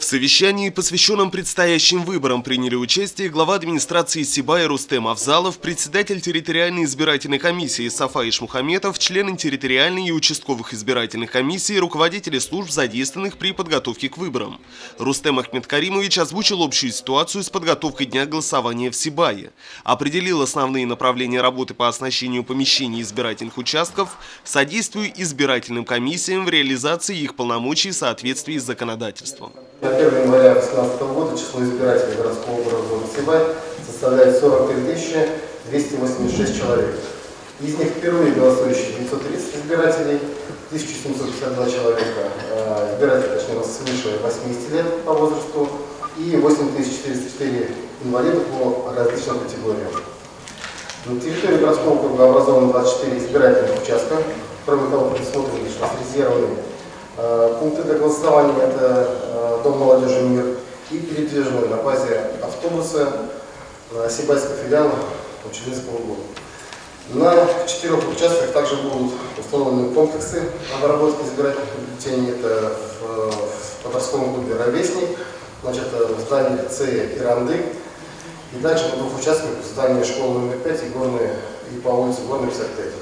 В совещании, посвященном предстоящим выборам, приняли участие глава администрации Сибая Рустем Авзалов, председатель территориальной избирательной комиссии Сафа Ишмухаметов, члены территориальной и участковых избирательных комиссий, руководители служб, задействованных при подготовке к выборам. Рустем Ахмедкаримович озвучил общую ситуацию с подготовкой дня голосования в Сибае, определил основные направления работы по оснащению помещений избирательных участков, содействию избирательным комиссиям в реализации их полномочий в соответствии с законодательством. На 1 января 2018 года число избирателей городского округа города Сибай составляет 43 286 человек. Из них впервые голосующие 930 избирателей, 1752 человека, избиратели, точнее, у нас свыше 80 лет по возрасту, и 8404 инвалида по различным категориям. На территории городского округа образовано 24 избирательных участка, кроме того, предусмотрены резервные пункты для голосования, это Дом молодежи «Мир», и передвижной на базе автобуса Сибайского филиала Учредительского года. На 4 участках также будут установлены комплексы обработки избирательных бюллетеней. Это в Подорском клубе «Ровесник», значит, в здании лицея «Иранды», и также на 2 участках в здании школы номер 5 и по улице Горной 55.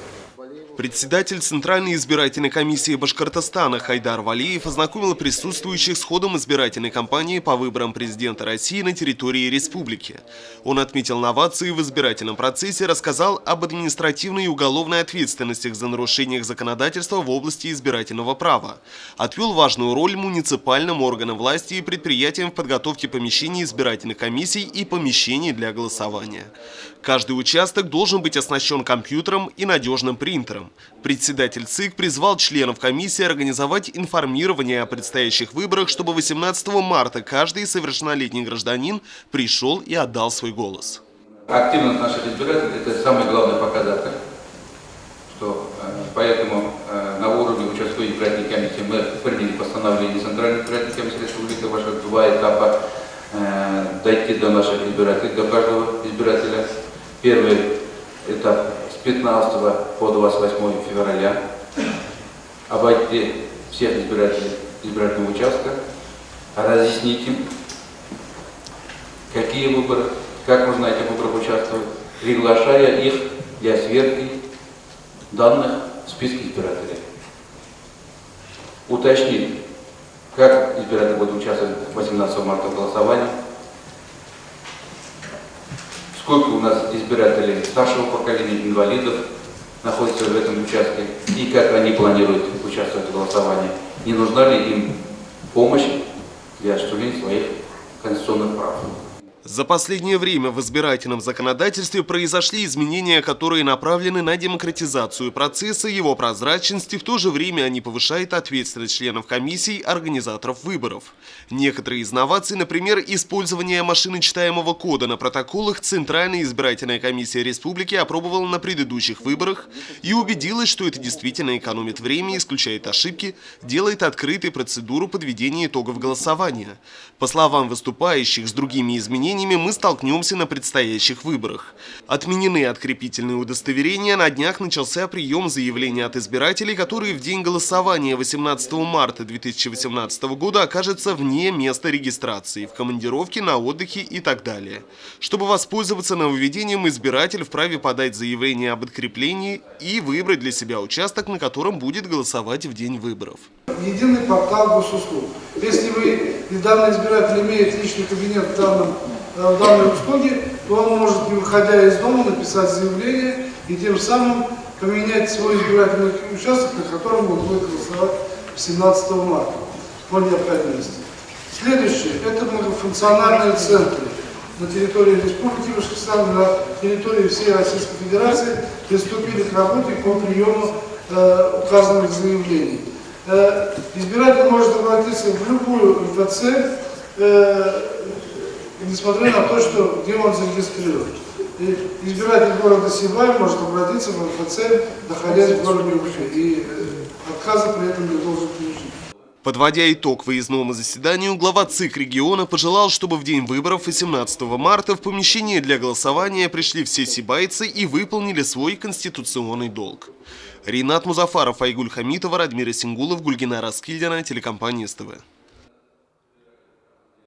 Председатель Центральной избирательной комиссии Башкортостана Хайдар Валиев ознакомил присутствующих с ходом избирательной кампании по выборам президента России на территории республики. Он отметил новации в избирательном процессе, рассказал об административной и уголовной ответственностях за нарушениях законодательства в области избирательного права, отвел важную роль муниципальным органам власти и предприятиям в подготовке помещений избирательных комиссий и помещений для голосования. Каждый участок должен быть оснащен компьютером и надежным принтером. Председатель ЦИК призвал членов комиссии организовать информирование о предстоящих выборах, чтобы 18 марта каждый совершеннолетний гражданин пришел и отдал свой голос. Активность наших избирателей – это самый главный показатель. Поэтому на уровне участковой избирательной комиссии мы приняли постановление Центральной избирательной комиссии Республики ваши 2 этапа дойти до наших избирателей, до каждого избирателя. Первый этап с 15 по 28 февраля обойти всех избирателей избирательного участка, разъяснить им, какие выборы, как можно на этих выборах участвовать, приглашая их для сверки данных в списке избирателей. Уточнить, как избиратели будут участвовать 18 марта в голосовании, сколько у нас избирателей старшего поколения, инвалидов находятся в этом участке и как они планируют участвовать в голосовании. Не нужна ли им помощь для осуществления своих конституционных прав. За последнее время в избирательном законодательстве произошли изменения, которые направлены на демократизацию процесса, его прозрачности, в то же время они повышают ответственность членов комиссий, организаторов выборов. Некоторые из новаций, например, использование машиночитаемого кода на протоколах, Центральная избирательная комиссия республики опробовала на предыдущих выборах и убедилась, что это действительно экономит время, исключает ошибки, делает открытой процедуру подведения итогов голосования. По словам выступающих, с другими изменениями мы столкнемся на предстоящих выборах. Отменены открепительные удостоверения, на днях начался прием заявлений от избирателей, которые в день голосования 18 марта 2018 года окажутся вне места регистрации, в командировке, на отдыхе и так далее. Чтобы воспользоваться нововведением, избиратель вправе подать заявление об откреплении и выбрать для себя участок, на котором будет голосовать в день выборов. Единый портал госуслуг. Если вы и данный избиратель имеет личный кабинет в данной услуге, то он может, не выходя из дома, написать заявление и тем самым поменять свой избирательный участок, на котором он будет голосовать 17 марта по необходимости. Следующее – это многофункциональные центры. На территории Республики Башкортостан, на территории всей Российской Федерации приступили к работе по приему указанных заявлений. Избиратель может обратиться в любую МФЦ, несмотря на то, где он зарегистрирован. Избиратель города Сибай может обратиться в МФЦ, находясь в городе Уфе, и отказа при этом не должен получить. Подводя итог выездному заседанию, глава ЦИК региона пожелал, чтобы в день выборов 18 марта в помещение для голосования пришли все сибайцы и выполнили свой конституционный долг. Ринат Музафаров, Айгуль Хамитова, Радмир Исингулов, Гульгина Раскильдина, телекомпания СТВ.